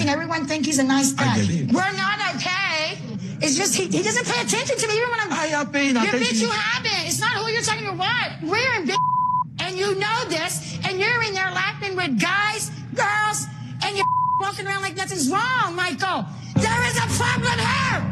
making everyone think he's a nice guy. get it. We're not okay. It's just he doesn't pay attention to me even when I'm. Bitch, you haven't. It's not who you're talking to. What? We're in big, and you know this, and you're in there laughing with guys, girls, and you're walking around like nothing's wrong, Michael. There is a problem here.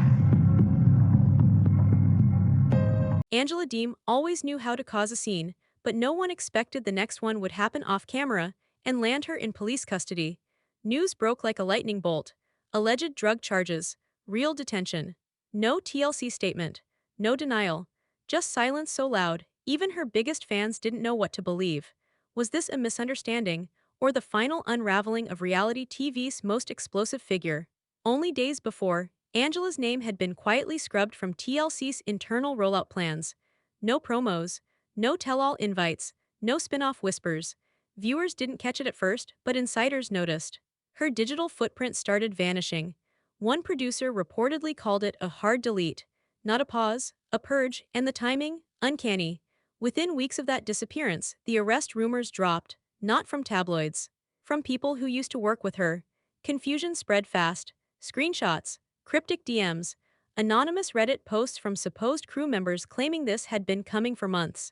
Angela Deem always knew how to cause a scene, but no one expected the next one would happen off camera and land her in police custody. News broke like a lightning bolt. Alleged drug charges, real detention. No TLC statement, no denial, just silence so loud, even her biggest fans didn't know what to believe. Was this a misunderstanding, or the final unraveling of reality TV's most explosive figure? Only days before, Angela's name had been quietly scrubbed from TLC's internal rollout plans. No promos, no tell-all invites, no spin-off whispers. Viewers didn't catch it at first, but insiders noticed. Her digital footprint started vanishing. One producer reportedly called it a hard delete, not a pause, a purge, and the timing, uncanny. Within weeks of that disappearance, the arrest rumors dropped, not from tabloids, from people who used to work with her. Confusion spread fast. Screenshots, cryptic DMs, anonymous Reddit posts from supposed crew members claiming this had been coming for months.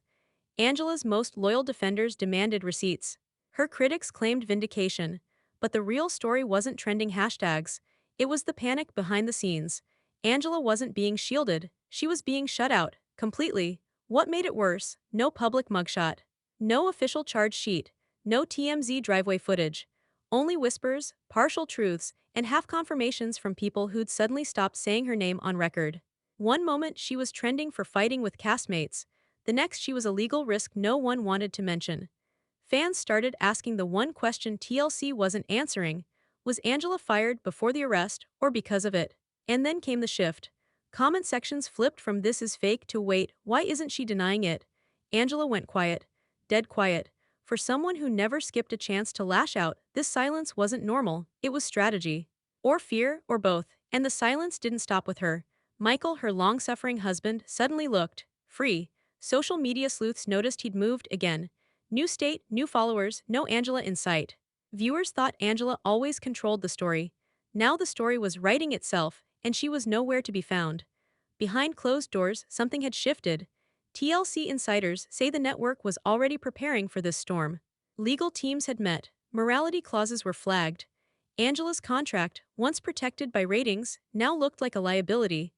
Angela's most loyal defenders demanded receipts. Her critics claimed vindication. But the real story wasn't trending hashtags. It was the panic behind the scenes. Angela wasn't being shielded, she was being shut out, completely. What made it worse? No public mugshot. No official charge sheet. No TMZ driveway footage. Only whispers, partial truths, and half confirmations from people who'd suddenly stopped saying her name on record. One moment she was trending for fighting with castmates. The next she was a legal risk no one wanted to mention. Fans started asking the one question TLC wasn't answering: was Angela fired before the arrest or because of it? And then came the shift. Comment sections flipped from "this is fake" to "wait, why isn't she denying it?" Angela went quiet. Dead quiet. For someone who never skipped a chance to lash out, this silence wasn't normal, it was strategy. Or fear, or both, and the silence didn't stop with her. Michael, her long-suffering husband, suddenly looked free. Social media sleuths noticed he'd moved again. New state, new followers, no Angela in sight. Viewers thought Angela always controlled the story. Now the story was writing itself, and she was nowhere to be found. Behind closed doors, something had shifted. TLC insiders say the network was already preparing for this storm. Legal teams had met, morality clauses were flagged. Angela's contract, once protected by ratings, now looked like a liability.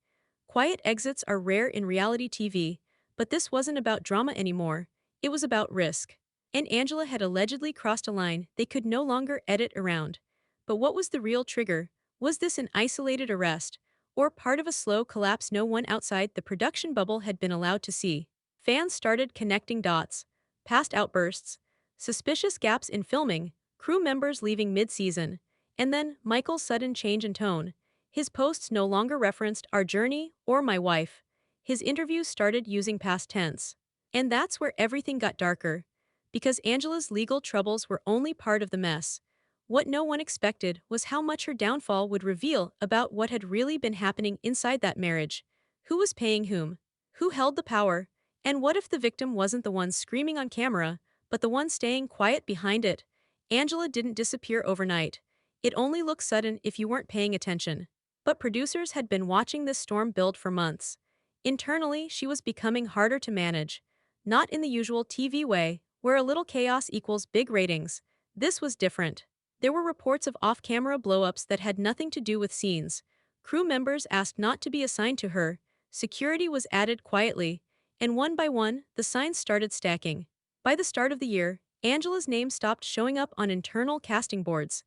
Quiet exits are rare in reality TV, but this wasn't about drama anymore, it was about risk. And Angela had allegedly crossed a line they could no longer edit around. But what was the real trigger? Was this an isolated arrest, or part of a slow collapse no one outside the production bubble had been allowed to see? Fans started connecting dots. Past outbursts, suspicious gaps in filming, crew members leaving mid-season, and then Michael's sudden change in tone. His posts no longer referenced "our journey" or "my wife." His interviews started using past tense. And that's where everything got darker. Because Angela's legal troubles were only part of the mess. What no one expected was how much her downfall would reveal about what had really been happening inside that marriage. Who was paying whom? Who held the power? And what if the victim wasn't the one screaming on camera, but the one staying quiet behind it? Angela didn't disappear overnight. It only looked sudden if you weren't paying attention. But producers had been watching this storm build for months. Internally, she was becoming harder to manage. Not in the usual TV way, where a little chaos equals big ratings. This was different. There were reports of off-camera blow-ups that had nothing to do with scenes. Crew members asked not to be assigned to her. Security was added quietly. And one by one, the signs started stacking. By the start of the year, Angela's name stopped showing up on internal casting boards.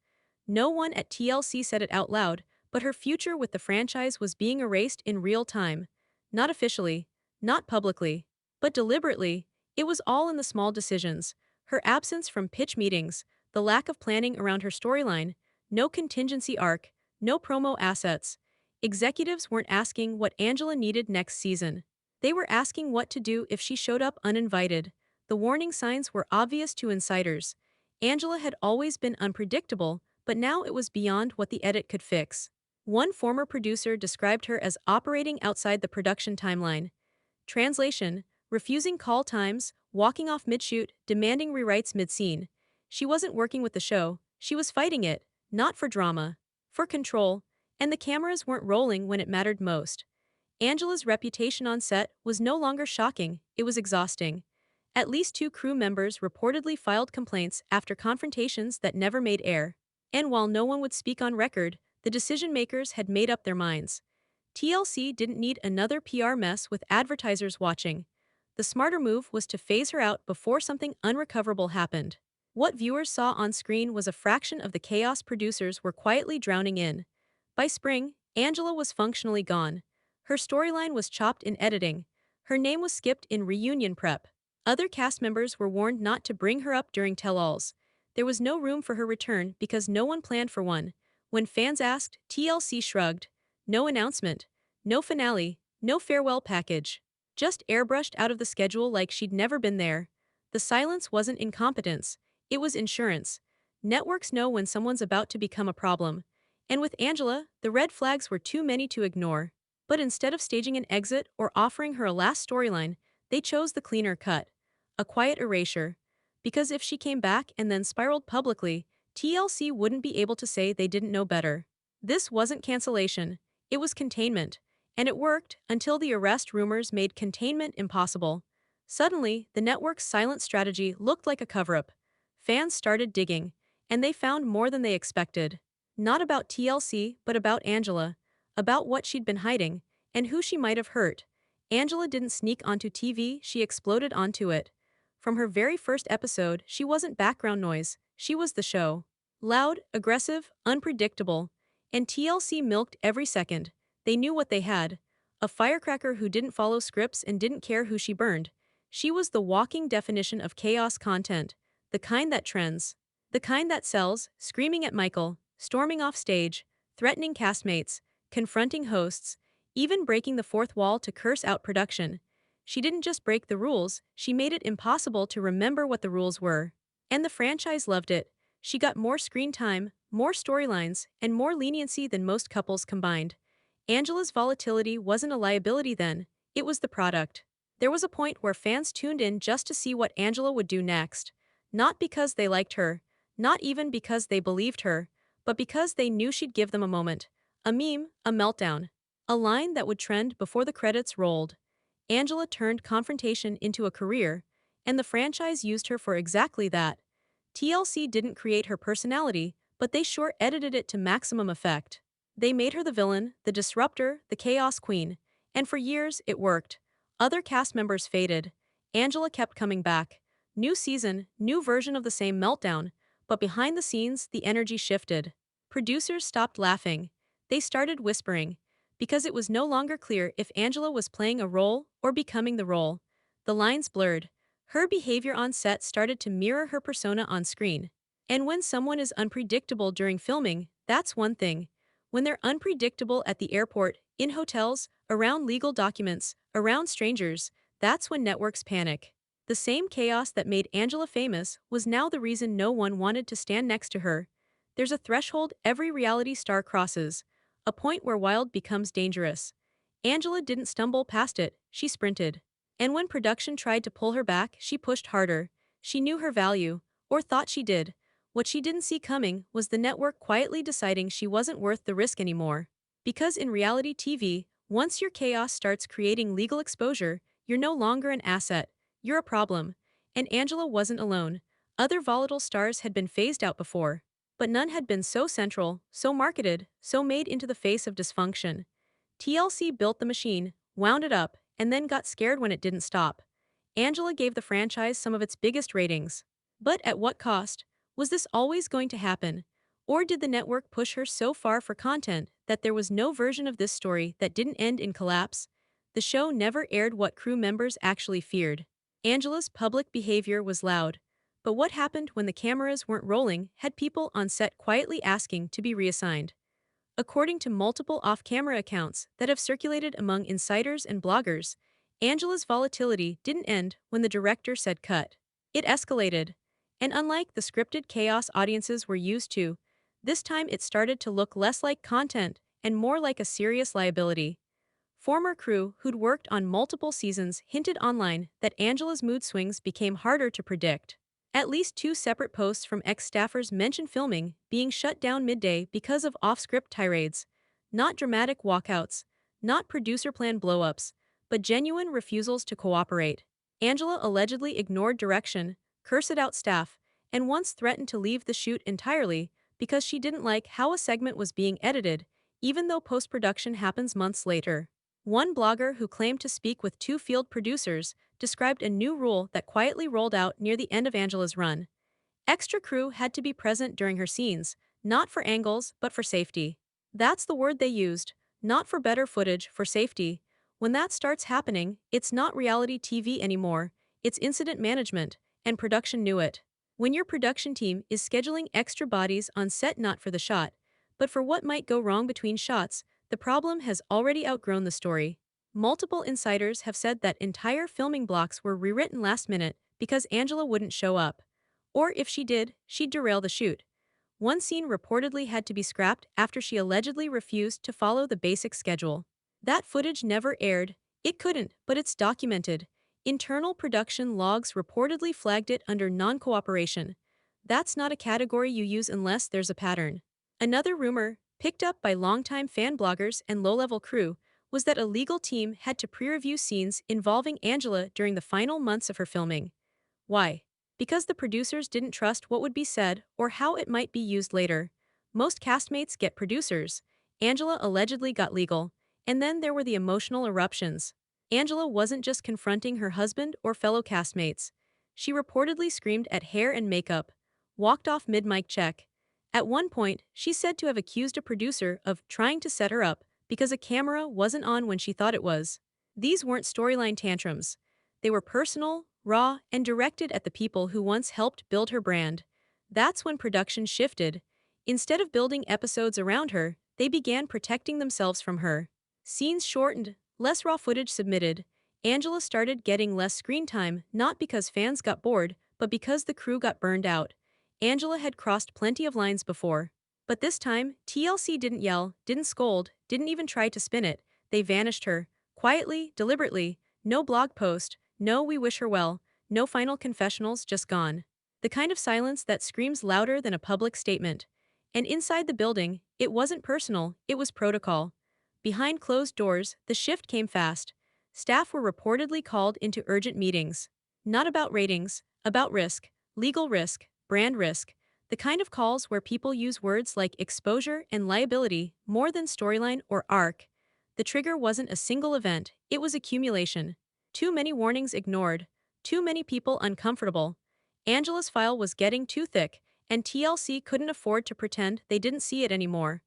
No one at TLC said it out loud, but her future with the franchise was being erased in real time. Not officially, not publicly, but deliberately. It was all in the small decisions. Her absence from pitch meetings, the lack of planning around her storyline, no contingency arc, no promo assets. Executives weren't asking what Angela needed next season. They were asking what to do if she showed up uninvited. The warning signs were obvious to insiders. Angela had always been unpredictable, but now it was beyond what the edit could fix. One former producer described her as operating outside the production timeline. Translation: refusing call times, walking off mid-shoot, demanding rewrites mid-scene. She wasn't working with the show, she was fighting it, not for drama, for control, and the cameras weren't rolling when it mattered most. Angela's reputation on set was no longer shocking, it was exhausting. At least 2 crew members reportedly filed complaints after confrontations that never made air. And while no one would speak on record, the decision-makers had made up their minds. TLC didn't need another PR mess with advertisers watching. The smarter move was to phase her out before something unrecoverable happened. What viewers saw on screen was a fraction of the chaos producers were quietly drowning in. By spring, Angela was functionally gone. Her storyline was chopped in editing. Her name was skipped in reunion prep. Other cast members were warned not to bring her up during tell-alls. There was no room for her return because no one planned for one. When fans asked, TLC shrugged. No announcement. No finale. No farewell package. Just airbrushed out of the schedule like she'd never been there. The silence wasn't incompetence. It was insurance. Networks know when someone's about to become a problem. And with Angela, the red flags were too many to ignore. But instead of staging an exit or offering her a last storyline, they chose the cleaner cut. A quiet erasure. Because if she came back and then spiraled publicly, TLC wouldn't be able to say they didn't know better. This wasn't cancellation. It was containment. And it worked until the arrest rumors made containment impossible. Suddenly, the network's silent strategy looked like a cover-up. Fans started digging, and they found more than they expected. Not about TLC, but about Angela. About what she'd been hiding, and who she might have hurt. Angela didn't sneak onto TV, she exploded onto it. From her very first episode, she wasn't background noise, she was the show. Loud, aggressive, unpredictable. And TLC milked every second. They knew what they had. A firecracker who didn't follow scripts and didn't care who she burned. She was the walking definition of chaos content. The kind that trends. The kind that sells, screaming at Michael, storming off stage, threatening castmates, confronting hosts, even breaking the fourth wall to curse out production. She didn't just break the rules, she made it impossible to remember what the rules were. And the franchise loved it. She got more screen time, more storylines, and more leniency than most couples combined. Angela's volatility wasn't a liability then, it was the product. There was a point where fans tuned in just to see what Angela would do next. Not because they liked her, not even because they believed her, but because they knew she'd give them a moment. A meme, a meltdown. A line that would trend before the credits rolled. Angela turned confrontation into a career, and the franchise used her for exactly that. TLC didn't create her personality, but they sure edited it to maximum effect. They made her the villain, the disruptor, the chaos queen, and for years it worked. Other cast members faded. Angela kept coming back. New season, new version of the same meltdown, but behind the scenes the energy shifted. Producers stopped laughing. They started whispering. Because it was no longer clear if Angela was playing a role or becoming the role. The lines blurred. Her behavior on set started to mirror her persona on screen. And when someone is unpredictable during filming, that's one thing. When they're unpredictable at the airport, in hotels, around legal documents, around strangers, that's when networks panic. The same chaos that made Angela famous was now the reason no one wanted to stand next to her. There's a threshold every reality star crosses. A point where wild becomes dangerous. Angela didn't stumble past it, she sprinted. And when production tried to pull her back, she pushed harder. She knew her value, or thought she did. What she didn't see coming was the network quietly deciding she wasn't worth the risk anymore. Because in reality TV, once your chaos starts creating legal exposure, you're no longer an asset, you're a problem. And Angela wasn't alone. Other volatile stars had been phased out before. But none had been so central, so marketed, so made into the face of dysfunction. TLC built the machine, wound it up, and then got scared when it didn't stop. Angela gave the franchise some of its biggest ratings. But at what cost? Was this always going to happen? Or did the network push her so far for content that there was no version of this story that didn't end in collapse? The show never aired what crew members actually feared. Angela's public behavior was loud. But what happened when the cameras weren't rolling had people on set quietly asking to be reassigned. According to multiple off-camera accounts that have circulated among insiders and bloggers, Angela's volatility didn't end when the director said cut. It escalated. And unlike the scripted chaos audiences were used to, this time it started to look less like content and more like a serious liability. Former crew who'd worked on multiple seasons hinted online that Angela's mood swings became harder to predict. At least 2 separate posts from ex-staffers mention filming being shut down midday because of off-script tirades. Not dramatic walkouts, not producer plan blow-ups, but genuine refusals to cooperate. Angela allegedly ignored direction, cursed out staff, and once threatened to leave the shoot entirely because she didn't like how a segment was being edited, even though post-production happens months later. One blogger who claimed to speak with 2 field producers described a new rule that quietly rolled out near the end of Angela's run. Extra crew had to be present during her scenes, not for angles but for safety. That's the word they used, not for better footage, for safety. When that starts happening, it's not reality TV anymore, it's incident management, and production knew it. When your production team is scheduling extra bodies on set not for the shot, but for what might go wrong between shots, the problem has already outgrown the story. Multiple insiders have said that entire filming blocks were rewritten last minute because Angela wouldn't show up. Or if she did, she'd derail the shoot. One scene reportedly had to be scrapped after she allegedly refused to follow the basic schedule. That footage never aired. It couldn't, but it's documented. Internal production logs reportedly flagged it under non-cooperation. That's not a category you use unless there's a pattern. Another rumor, picked up by longtime fan bloggers and low-level crew, was that a legal team had to pre-review scenes involving Angela during the final months of her filming. Why? Because the producers didn't trust what would be said or how it might be used later. Most castmates get producers. Angela allegedly got legal. And then there were the emotional eruptions. Angela wasn't just confronting her husband or fellow castmates. She reportedly screamed at hair and makeup, walked off mid-mic check. At one point, she's said to have accused a producer of trying to set her up because a camera wasn't on when she thought it was. These weren't storyline tantrums. They were personal, raw, and directed at the people who once helped build her brand. That's when production shifted. Instead of building episodes around her, they began protecting themselves from her. Scenes shortened, less raw footage submitted. Angela started getting less screen time, not because fans got bored, but because the crew got burned out. Angela had crossed plenty of lines before. But this time, TLC didn't yell, didn't scold, didn't even try to spin it. They vanished her. Quietly, deliberately. No blog post, no "we wish her well", no final confessionals, just gone. The kind of silence that screams louder than a public statement. And inside the building, it wasn't personal, it was protocol. Behind closed doors, the shift came fast. Staff were reportedly called into urgent meetings. Not about ratings, about risk, legal risk, brand risk. The kind of calls where people use words like exposure and liability more than storyline or arc. The trigger wasn't a single event, it was accumulation. Too many warnings ignored, too many people uncomfortable. Angela's file was getting too thick, and TLC couldn't afford to pretend they didn't see it anymore.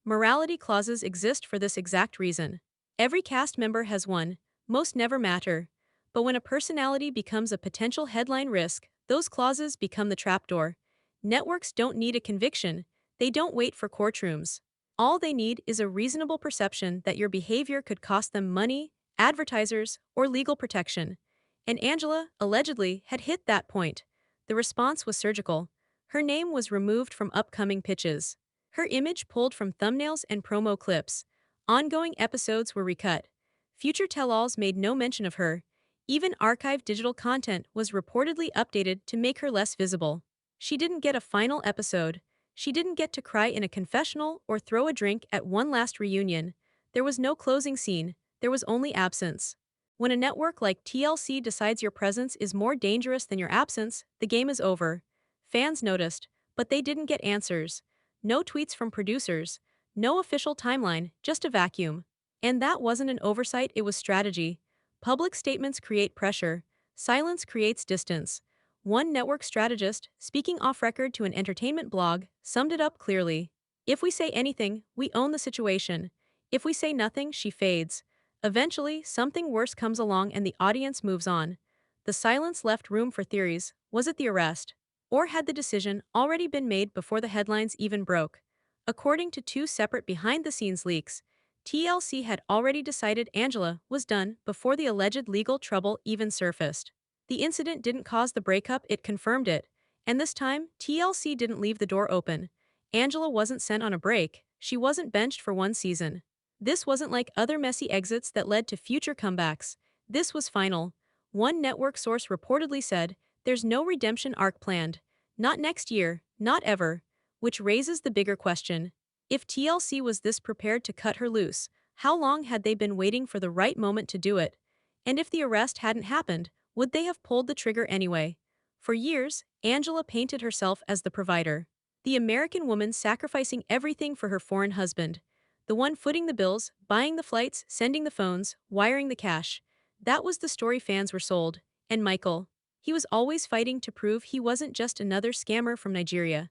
Morality clauses exist for this exact reason. Every cast member has one, most never matter. But when a personality becomes a potential headline risk, those clauses become the trapdoor. Networks don't need a conviction, they don't wait for courtrooms. All they need is a reasonable perception that your behavior could cost them money, advertisers, or legal protection. And Angela, allegedly, had hit that point. The response was surgical. Her name was removed from upcoming pitches. Her image pulled from thumbnails and promo clips. Ongoing episodes were recut. Future tell-alls made no mention of her. Even archived digital content was reportedly updated to make her less visible. She didn't get a final episode. She didn't get to cry in a confessional or throw a drink at one last reunion. There was no closing scene, there was only absence. When a network like TLC decides your presence is more dangerous than your absence, the game is over. Fans noticed, but they didn't get answers. No tweets from producers, no official timeline, just a vacuum. And that wasn't an oversight, it was strategy. Public statements create pressure. Silence creates distance. One network strategist, speaking off-record to an entertainment blog, summed it up clearly. If we say anything, we own the situation. If we say nothing, she fades. Eventually, something worse comes along and the audience moves on. The silence left room for theories. Was it the arrest? Or had the decision already been made before the headlines even broke? According to 2 separate behind-the-scenes leaks, TLC had already decided Angela was done before the alleged legal trouble even surfaced. The incident didn't cause the breakup, it confirmed it. And this time, TLC didn't leave the door open. Angela wasn't sent on a break, she wasn't benched for one season. This wasn't like other messy exits that led to future comebacks. This was final. One network source reportedly said, There's no redemption arc planned. Not next year, not ever. Which raises the bigger question. If TLC was this prepared to cut her loose, how long had they been waiting for the right moment to do it? And if the arrest hadn't happened, would they have pulled the trigger anyway? For years, Angela painted herself as the provider. The American woman sacrificing everything for her foreign husband. The one footing the bills, buying the flights, sending the phones, wiring the cash. That was the story fans were sold. And Michael? He was always fighting to prove he wasn't just another scammer from Nigeria.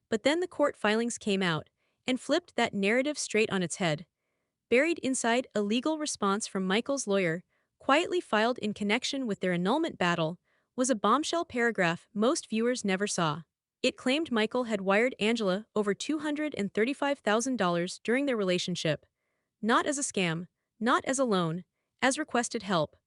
But then the court filings came out and flipped that narrative straight on its head. Buried inside a legal response from Michael's lawyer, quietly filed in connection with their annulment battle, was a bombshell paragraph most viewers never saw. It claimed Michael had wired Angela over $235,000 during their relationship. Not as a scam, not as a loan, as requested help.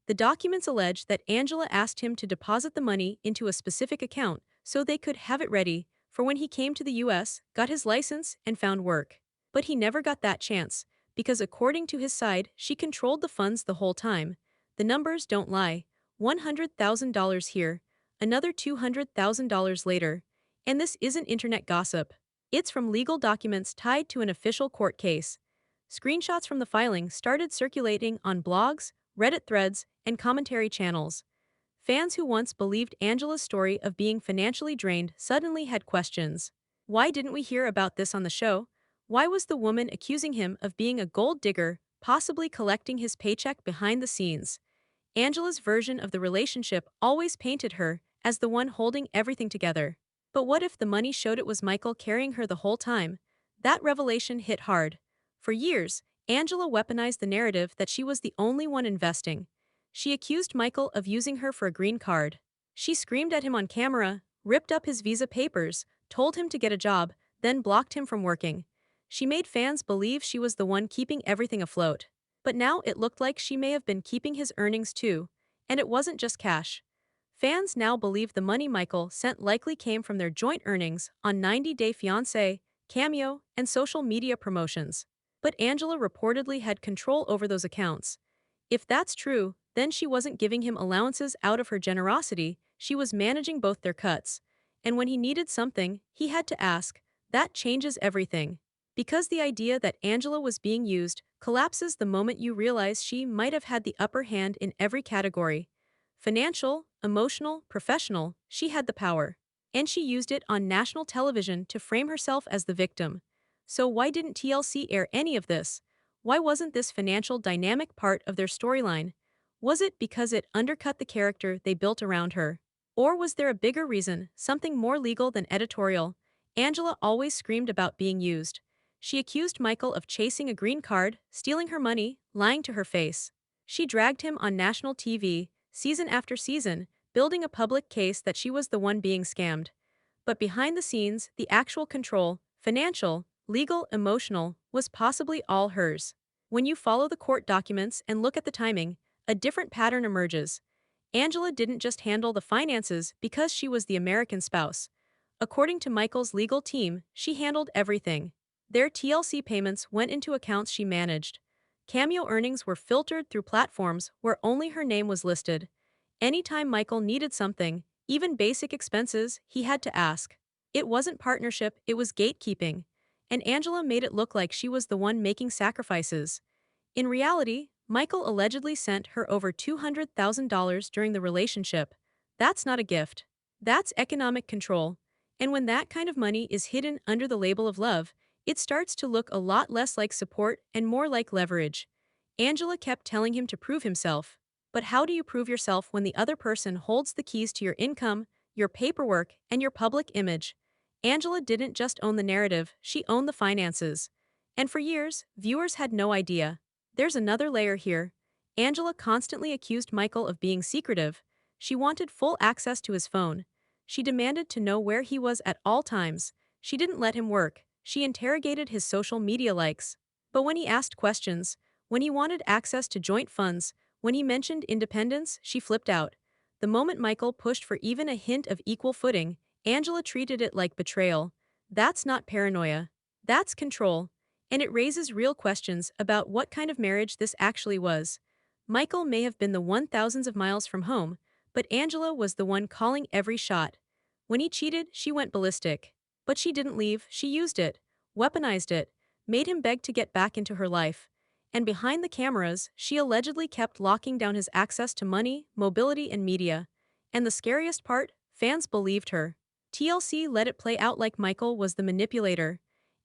The documents allege that Angela asked him to deposit the money into a specific account so they could have it ready for when he came to the US, got his license, and found work. But he never got that chance, because according to his side, she controlled the funds the whole time. The numbers don't lie. $100,000 here, another $200,000 later. And this isn't internet gossip. It's from legal documents tied to an official court case. Screenshots from the filing started circulating on blogs, Reddit threads, and commentary channels. Fans who once believed Angela's story of being financially drained suddenly had questions. Why didn't we hear about this on the show? Why was the woman accusing him of being a gold digger, possibly collecting his paycheck behind the scenes? Angela's version of the relationship always painted her as the one holding everything together. But what if the money showed it was Michael carrying her the whole time? That revelation hit hard. For years, Angela weaponized the narrative that she was the only one investing. She accused Michael of using her for a green card. She screamed at him on camera, ripped up his visa papers, told him to get a job, then blocked him from working. She made fans believe she was the one keeping everything afloat. But now it looked like she may have been keeping his earnings too. And it wasn't just cash. Fans now believe the money Michael sent likely came from their joint earnings on 90 Day Fiancé, Cameo, and social media promotions. But Angela reportedly had control over those accounts. If that's true, then she wasn't giving him allowances out of her generosity, she was managing both their cuts. And when he needed something, he had to ask. That changes everything. Because the idea that Angela was being used collapses the moment you realize she might have had the upper hand in every category. Financial, emotional, professional, she had the power. And she used it on national television to frame herself as the victim. So why didn't TLC air any of this? Why wasn't this financial dynamic part of their storyline? Was it because it undercut the character they built around her? Or was there a bigger reason, something more legal than editorial? Angela always screamed about being used. She accused Michael of chasing a green card, stealing her money, lying to her face. She dragged him on national TV, season after season, building a public case that she was the one being scammed. But behind the scenes, the actual control, financial, legal, emotional, was possibly all hers. When you follow the court documents and look at the timing, a different pattern emerges. Angela didn't just handle the finances because she was the American spouse. According to Michael's legal team, she handled everything. Their TLC payments went into accounts she managed. Cameo earnings were filtered through platforms where only her name was listed. Anytime Michael needed something, even basic expenses, he had to ask. It wasn't partnership, it was gatekeeping. And Angela made it look like she was the one making sacrifices. In reality, Michael allegedly sent her over $200,000 during the relationship. That's not a gift. That's economic control. And when that kind of money is hidden under the label of love, it starts to look a lot less like support and more like leverage. Angela kept telling him to prove himself. But how do you prove yourself when the other person holds the keys to your income, your paperwork, and your public image? Angela didn't just own the narrative, she owned the finances. And for years, viewers had no idea. There's another layer here. Angela constantly accused Michael of being secretive. She wanted full access to his phone. She demanded to know where he was at all times. She didn't let him work. She interrogated his social media likes. But when he asked questions, when he wanted access to joint funds, when he mentioned independence, she flipped out. The moment Michael pushed for even a hint of equal footing, Angela treated it like betrayal. That's not paranoia. That's control. And it raises real questions about what kind of marriage this actually was. Michael may have been the one thousands of miles from home, But Angela was the one calling every shot. When he cheated, she went ballistic. But she didn't leave, she used it, weaponized it, made him beg to get back into her life. And behind the cameras, she allegedly kept locking down his access to money, mobility, and media. And the scariest part, fans believed her. TLC let it play out like Michael was the manipulator.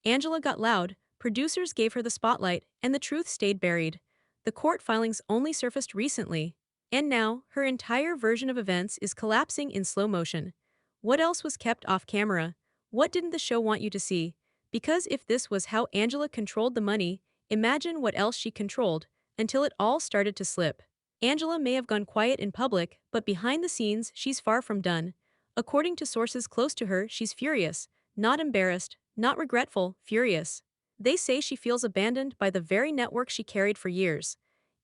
Angela got loud, producers gave her the spotlight, and the truth stayed buried. The court filings only surfaced recently. And now, her entire version of events is collapsing in slow motion. What else was kept off camera? What didn't the show want you to see? Because if this was how Angela controlled the money, imagine what else she controlled, until it all started to slip. Angela may have gone quiet in public, but behind the scenes, she's far from done. According to sources close to her, she's furious, not embarrassed, not regretful, furious. They say she feels abandoned by the very network she carried for years.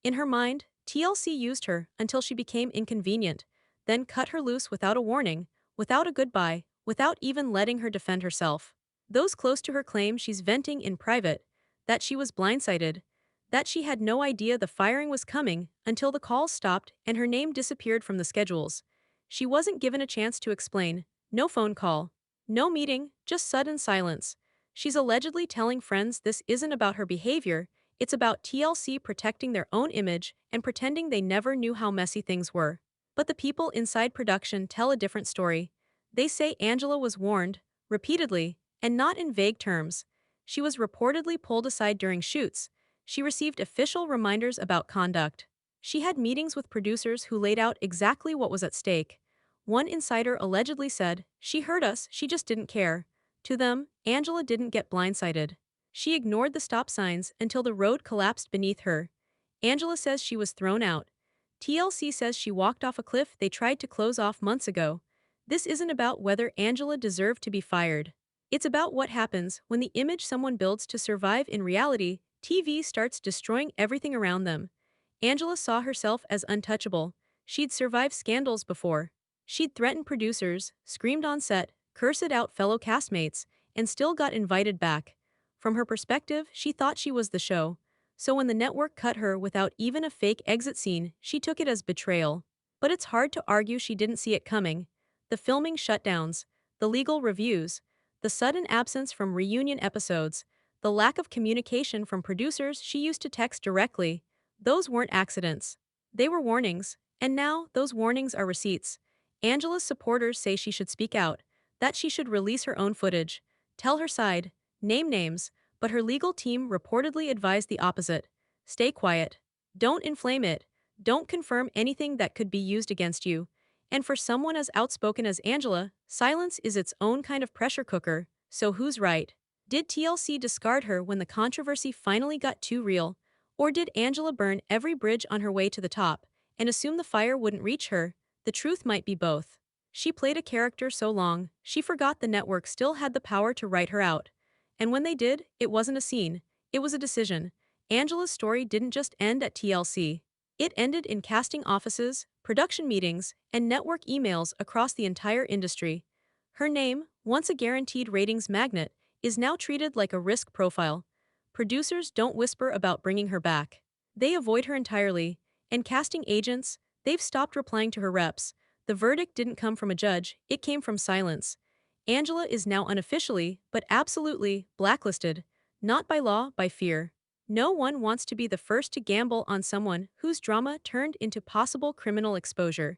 In her mind, TLC used her until she became inconvenient, then cut her loose without a warning, without a goodbye, without even letting her defend herself. Those close to her claim she's venting in private, that she was blindsided, that she had no idea the firing was coming until the calls stopped and her name disappeared from the schedules. She wasn't given a chance to explain, no phone call, no meeting, just sudden silence. She's allegedly telling friends this isn't about her behavior, it's about TLC protecting their own image and pretending they never knew how messy things were. But the people inside production tell a different story. They say Angela was warned, repeatedly, and not in vague terms. She was reportedly pulled aside during shoots. She received official reminders about conduct. She had meetings with producers who laid out exactly what was at stake. One insider allegedly said, "She heard us, she just didn't care." To them, Angela didn't get blindsided. She ignored the stop signs until the road collapsed beneath her. Angela says she was thrown out. TLC says she walked off a cliff they tried to close off months ago. This isn't about whether Angela deserved to be fired. It's about what happens when the image someone builds to survive in reality, TV starts destroying everything around them. Angela saw herself as untouchable. She'd survived scandals before. She'd threatened producers, screamed on set, cursed out fellow castmates, and still got invited back. From her perspective, she thought she was the show. So when the network cut her without even a fake exit scene, she took it as betrayal. But it's hard to argue she didn't see it coming. The filming shutdowns, the legal reviews, the sudden absence from reunion episodes, the lack of communication from producers she used to text directly, those weren't accidents. They were warnings, and now those warnings are receipts. Angela's supporters say she should speak out, that she should release her own footage, tell her side, name names, but her legal team reportedly advised the opposite. Stay quiet. Don't inflame it. Don't confirm anything that could be used against you. And for someone as outspoken as Angela, silence is its own kind of pressure cooker, so who's right? Did TLC discard her when the controversy finally got too real? Or did Angela burn every bridge on her way to the top and assume the fire wouldn't reach her? The truth might be both. She played a character so long, she forgot the network still had the power to write her out. And when they did, it wasn't a scene, it was a decision. Angela's story didn't just end at TLC. It ended in casting offices, production meetings, and network emails across the entire industry. Her name, once a guaranteed ratings magnet, is now treated like a risk profile. Producers don't whisper about bringing her back. They avoid her entirely, and casting agents, they've stopped replying to her reps. The verdict didn't come from a judge, it came from silence. Angela is now unofficially, but absolutely, blacklisted. Not by law, by fear. No one wants to be the first to gamble on someone whose drama turned into possible criminal exposure.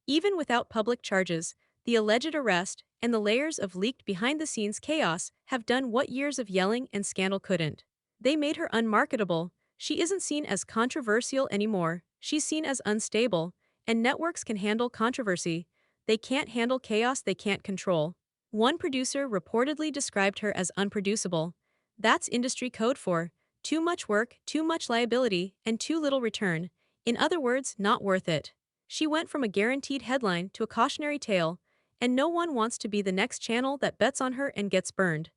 Even without public charges, the alleged arrest and the layers of leaked behind-the-scenes chaos have done what years of yelling and scandal couldn't. They made her unmarketable. She isn't seen as controversial anymore, she's seen as unstable, and networks can handle controversy. They can't handle chaos they can't control. One producer reportedly described her as unproducible. That's industry code for too much work, too much liability, and too little return. In other words, not worth it. She went from a guaranteed headline to a cautionary tale, and no one wants to be the next channel that bets on her and gets burned.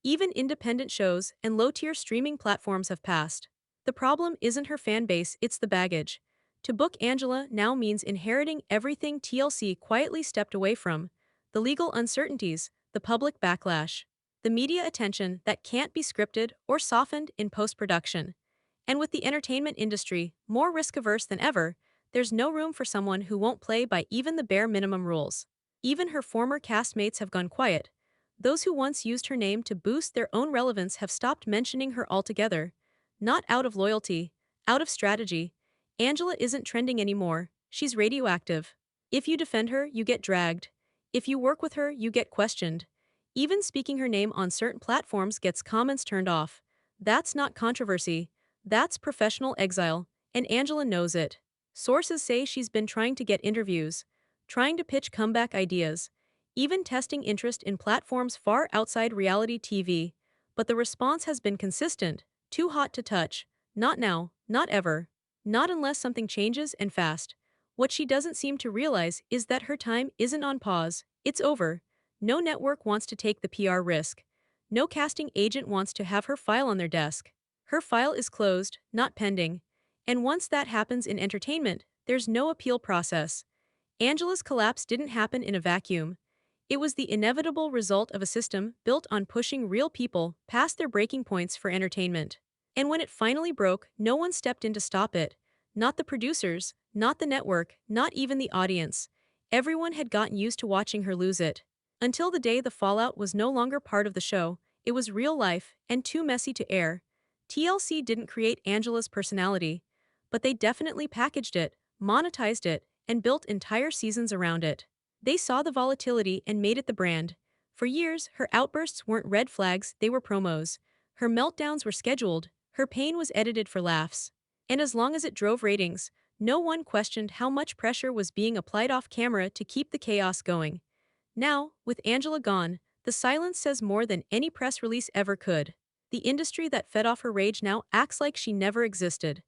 Even independent shows and low-tier streaming platforms have passed. The problem isn't her fan base, it's the baggage. To book Angela now means inheriting everything TLC quietly stepped away from. The legal uncertainties, the public backlash, the media attention that can't be scripted or softened in post-production. And with the entertainment industry more risk-averse than ever, there's no room for someone who won't play by even the bare minimum rules. Even her former castmates have gone quiet. Those who once used her name to boost their own relevance have stopped mentioning her altogether. Not out of loyalty, out of strategy. Angela isn't trending anymore, she's radioactive. If you defend her, you get dragged. If you work with her, you get questioned. Even speaking her name on certain platforms gets comments turned off. That's not controversy. That's professional exile, and Angela knows it. Sources say she's been trying to get interviews, trying to pitch comeback ideas, even testing interest in platforms far outside reality TV. But the response has been consistent: too hot to touch. Not now, not ever. Not unless something changes and fast. What she doesn't seem to realize is that her time isn't on pause, it's over. No network wants to take the PR risk. No casting agent wants to have her file on their desk. Her file is closed, not pending. And once that happens in entertainment, there's no appeal process. Angela's collapse didn't happen in a vacuum. It was the inevitable result of a system built on pushing real people past their breaking points for entertainment. And when it finally broke, no one stepped in to stop it. Not the producers, not the network, not even the audience. Everyone had gotten used to watching her lose it. Until the day the fallout was no longer part of the show, it was real life and too messy to air. TLC didn't create Angela's personality, but they definitely packaged it, monetized it, and built entire seasons around it. They saw the volatility and made it the brand. For years, her outbursts weren't red flags, they were promos. Her meltdowns were scheduled, her pain was edited for laughs. And as long as it drove ratings, no one questioned how much pressure was being applied off camera to keep the chaos going. Now, with Angela gone, the silence says more than any press release ever could. The industry that fed off her rage now acts like she never existed.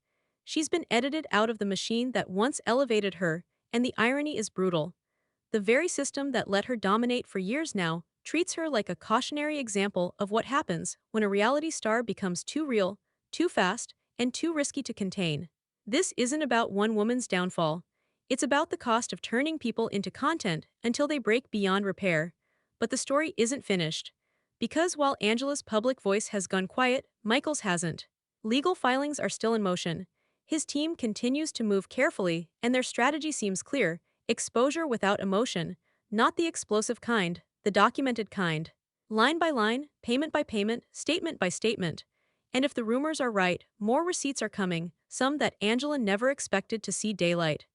She's been edited out of the machine that once elevated her, and the irony is brutal. The very system that let her dominate for years now treats her like a cautionary example of what happens when a reality star becomes too real, too fast, and too risky to contain. This isn't about one woman's downfall. It's about the cost of turning people into content until they break beyond repair. But the story isn't finished. Because while Angela's public voice has gone quiet, Michael's hasn't. Legal filings are still in motion. His team continues to move carefully, and their strategy seems clear: exposure without emotion, not the explosive kind, the documented kind. Line by line, payment by payment, statement by statement. And if the rumors are right, more receipts are coming, some that Angela never expected to see daylight.